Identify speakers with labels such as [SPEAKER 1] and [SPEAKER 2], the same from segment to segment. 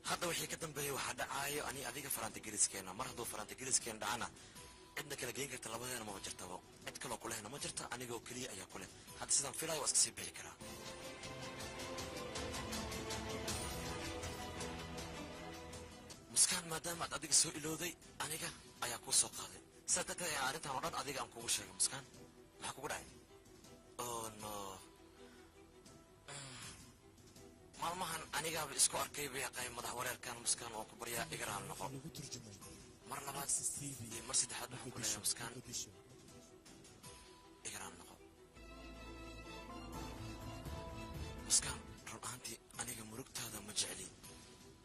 [SPEAKER 1] هذا وحي كتم به وحد عايو أني أذيك فرانت جلس كينا مرة فرانت جلس كين دعنا عندنا كلا جين كتر لبضي أنا ما بجرتها عند كلا كله أنا ما جرتها أنا جو كلي أيا كله هذا سيدنا في رأي واسكسي بيكرا مسكان ما دام أديك سوء لودي أنا جا أيا كو سوق هذا سأتك يا عارف أنا رد أديك أم كوش مسكان ما كو بداي أوه نو maalmahan anigaaba isku arkay bay qay madax wareerkan muskaan oo ku bariya igraan noqo mar labaad iyo mar saddexaad waxaan ku leeyahay muskaan igraan noqo muskaan run ahaantii aniga murugtaada ma jecli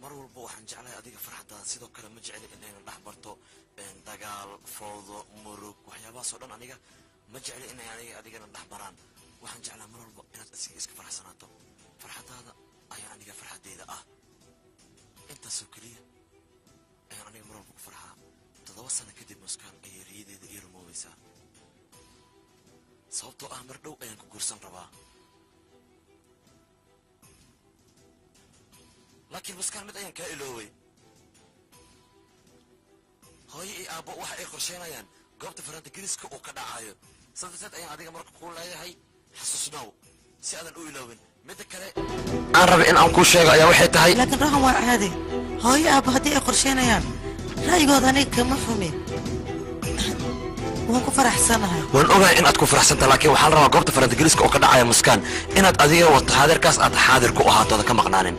[SPEAKER 1] mar walba waxaan jeclahay adiga farxadaada sidoo kale ma jecli inayna dhex barto dagaal fowdo murug waxyaabahaas oo dhan aniga ma jecli inay adigana dhex baraan waxaan jeclaa mar walba inaad iska faraxsanaato farxadaada ayaa aniga farxadeeda ah intaasoo keliya ayaan aniga mar walba ku farxaa 7 sano kadib muskaan ayay riyadeeda ii rumoobaysaa sababtoo ah mar dhow ayaan ku guursan rabaa laakiin muskaan mid ayaan kaa ilooway hooyo iyo aabbo waxa ay qorsheynayaan goobta faraanta giriska uu ka dhacayo saddeed ayaan adiga marka ku leeyahay xasuusnow si aadan u iloobin متى كله أنا ربي إن أنكو شيء يا واحد هاي
[SPEAKER 2] لكن رقم واحد هذه هاي أبغى هدي أقرشينا يعني رأي قاضي كم مفهومي وأنكو فرح سنة
[SPEAKER 1] وأنا أقول إن أتكون فرح سنة لكن وحال رما قبض فرنت جلسك أو كذا عيا مسكان إن أتأذيه وتحاضر كاس أتحاضر كو هاتو هذا كم مقنانين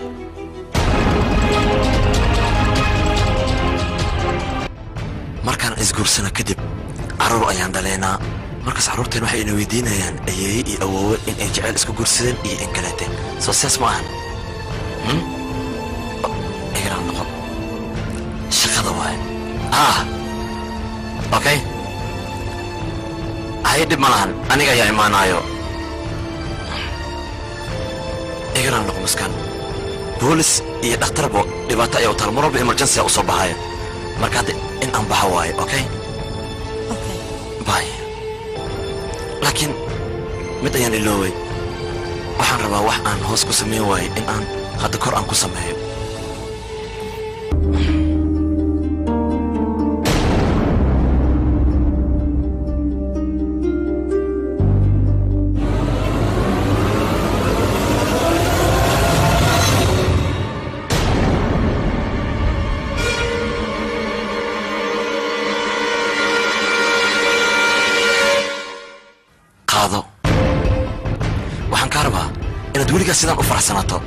[SPEAKER 1] مركان إزجور سنة كدب عرور أيام دلينا markaas carruurteen waxay ina weydiinayaan ayay iyo awoowe in ay jecel isku guursadeen iyo in kaleete soo siyaas ma ahan igraan noqon shaqada waaye okay hay dhib ma lahan aniga ayaa imaanaayo igraan noqon muskaan boolis iyo dhakhtarbo dhibaato ayaa u taal mar walba emergency u soo baxaya marka hadda in aan baxa waaye okay bye لكن متى يعني اللوي وحن ربا وحن هوس كسميه واي إن أن هذا قرآن كسميه sidaan u faraxsanaato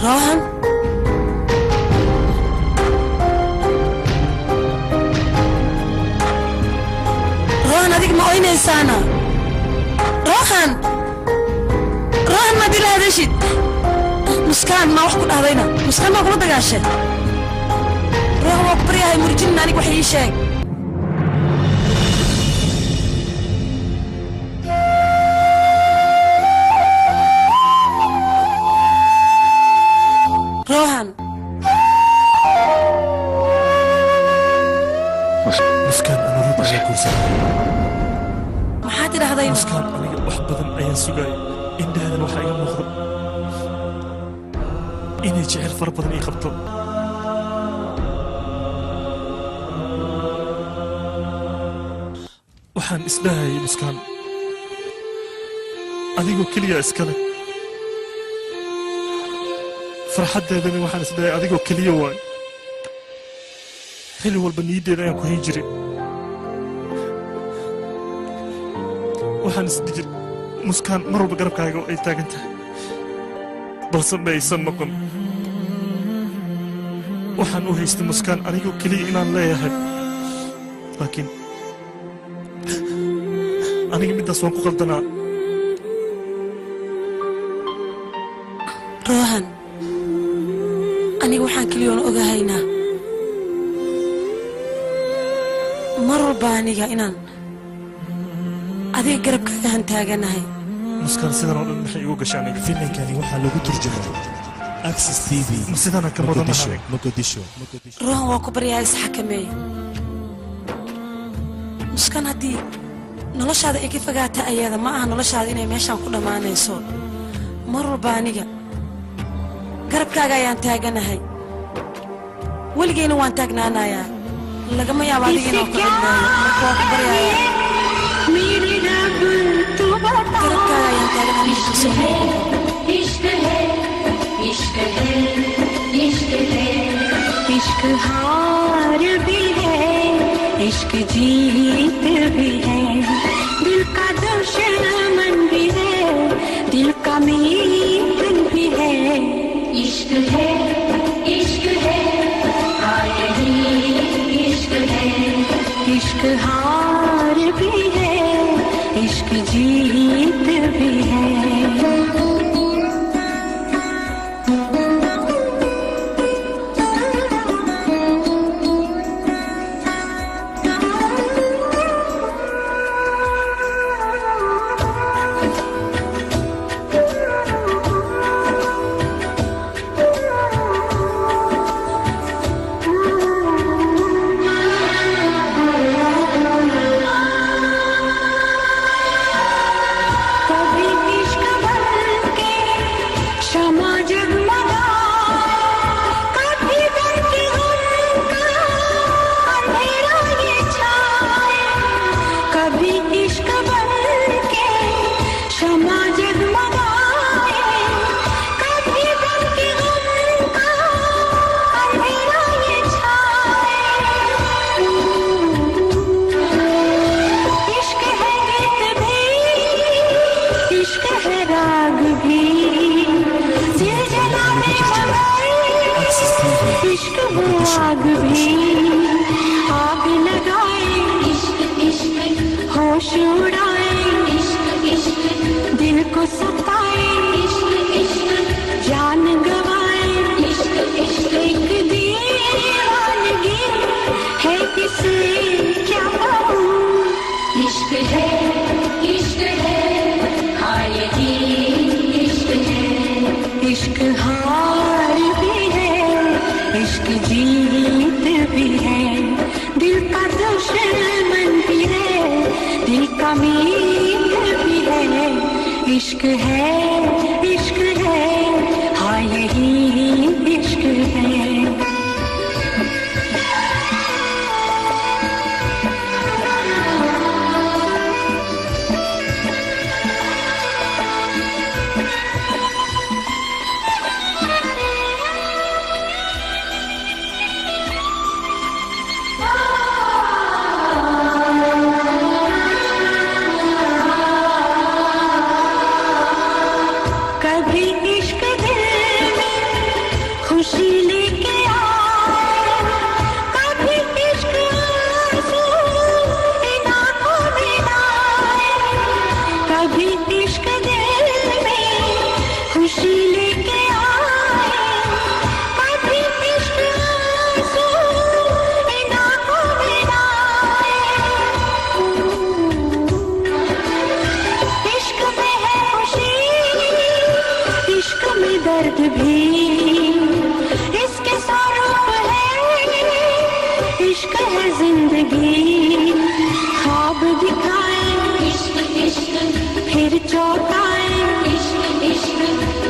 [SPEAKER 2] راهن راهن هذيك ما وين إنسانة روحان ما دي هذا شيء مسكان ما وحكوا هذينا مسكان ما قلت دقاشة روح وقبري هاي مرجين ناني وحي شيء روحان
[SPEAKER 3] مسكان أنا رد على كل سنة
[SPEAKER 2] ما حد هذين
[SPEAKER 3] مسكان أنا أحبذ أيام سجاي إن هذا الوحي المخرب إني جعل فربض إني خبطه وحان إسلاهي مسكان أذيقو كليا إسكالي فرحدdeedani waxaan isleeyahay adigoo keliya waay xilli walba niyaddeeda ayaan ku hayn jiray waxaan isdhi jir muskaan mar walba garabkaaga ay taagan tahay balse ma aysan noqon waxaan u haystay muskaan anigoo keliya inaan leeyahay laakiin aniga middaas waan ku qaldanaa
[SPEAKER 2] روحان aniga waxaan kaliyoon ogahaynaa mar walba aniga inaan adiga garabkaaga hantaaganahay
[SPEAKER 3] muskaan sidan oo dhan maxay igu gashay aniga
[SPEAKER 4] filimkani waxaa lagu turjumay Access TV
[SPEAKER 3] ma sidana ka badanahay
[SPEAKER 4] Mogadisho
[SPEAKER 2] روحان waa ku baryaa isxakameeyo muskaan haddii noloshaada ay ka fogaata ayada ma aha noloshaada inay meeshaan ku dhammaanayso mar walba aniga garabkaaga ayaan taaganahay weligeyna waan taagnaanayaa lagama yaabo adiga inaan ku xidhnaayo marka waa ku baryaaya garabkaaga ayaan taaganahay
[SPEAKER 5] इश्क हार भी है इश्क जीत भी है दिल का दुश्मन भी है दिल का मीत भी है इश्क है इश्क हार भी है इश्क जीत भी है आग भी आग लगाए होश उड़ाए दिल को सताए जान गवाए एक दीवानगी है किसे क्या कहूँ इश्क है हाँ यही इश्क है इश्क हार भी है इश्क जीत भी है दिल का दुश्मन भी है दिल का मीत भी है इश्क है हाँ यही इश्क है दर्द भी इसके स्वरूप है, इश्क है जिंदगी। ख्वाब दिखाए इश्क इश्क, फिर चौंकाए इश्क इश्क,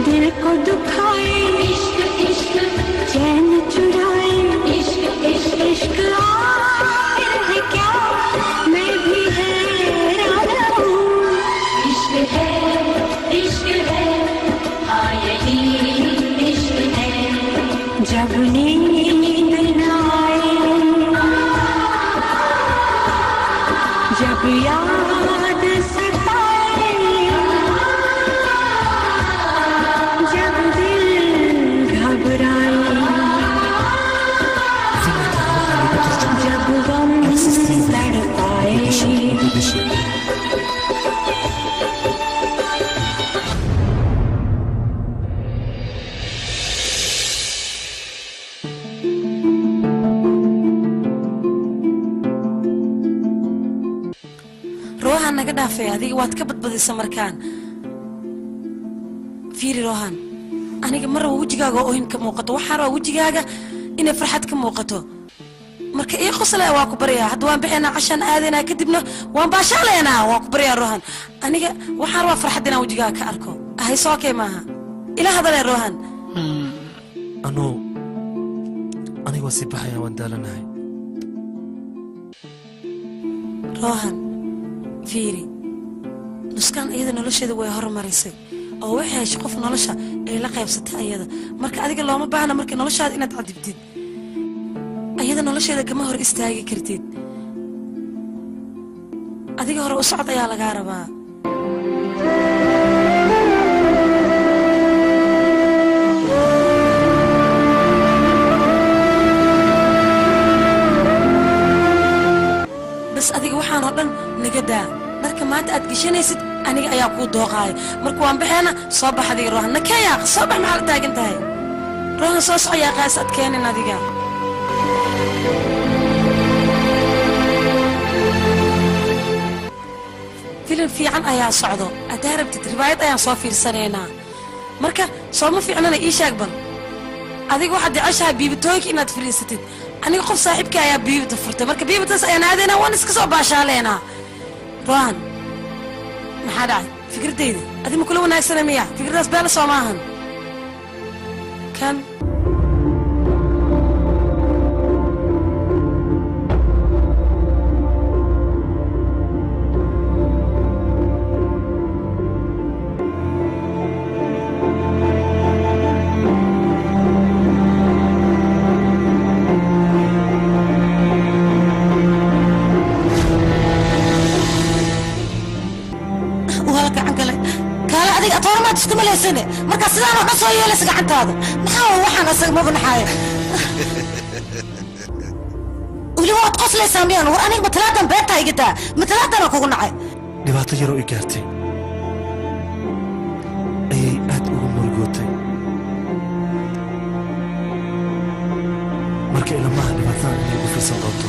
[SPEAKER 5] दिल को दुखाए इश्क इश्क, चैन चुराए इश्क इश्क। इश्क आखिर है क्या, मैं भी हैरान हूँ। इश्क है हाँ यही इश्क है। जब नींद न आए, जब याद सताए, जब दिल घबराए, जब गम तड़पाए।
[SPEAKER 2] روحان naga dhaafay adiga waad ka badbadisa markaan fiiri rohan aniga mar wajigaaga oo in ka muuqato waxaan waa wajigaaga inay farxad ka muuqato marka ii qoslay waa ku bariyaa hadda waan bixinaa cashan aadina kadibna waan baashaleynaa waa ku bariyaa rohan aniga waxaan waa farxad inaan wajigaaga ka arko ahay soo kay maaha ila hadalay rohan
[SPEAKER 3] aniga waa sii baxaya waan daalanahay
[SPEAKER 2] rohan fiiri nuskaan iyada nolosheeda way horumarisay oo waxay heshay qof nolosha ay la qaybsatay iyada marka adiga looma baahna marka noloshaada inaad cadibtid iyada nolosheeda kama hor istaagi kartid adiga hore u socod ayaa lagaa rabaa bas adiga waxaan oo dhan naga daa marka maanta aad gashanaysid aniga ayaa kuu dooqaaya marka waan baxeena soo bax adiga rohan nakeeyaa soo bax maxaa la taagan tahay rohan soo socoyaa qaas aad keenin adiga filim fiican ayaa socdo haddaa rabtid ribaayad ayaan soo fiirsanaynaa marka sooma fiicnana ii sheeg bal adiga waxaad jeceshahay biibitooyinka inaad fadhiisatid aniga qof saaxiibka ayaa biibita furtay marka biibitaas ayaan aadaynaa waan iska soo baashaaleynaa rohan maxaa dhacay fikradayda adi ma kula wanaagsana miya fikradaas beela soo maahan kan marka sidaan waxba soo yeelaysa gacantaada maxaa waxaan asaga ma banaxaaya weli waad qoslaysaa miyaan war aniga matalaadan beertaa igadaa matalaadana kugu nacay
[SPEAKER 3] dhibaato yaroo i gaartay ayay aad ugu murugootay marka ilamaha dhibaatada inay ugu fiirsan doonto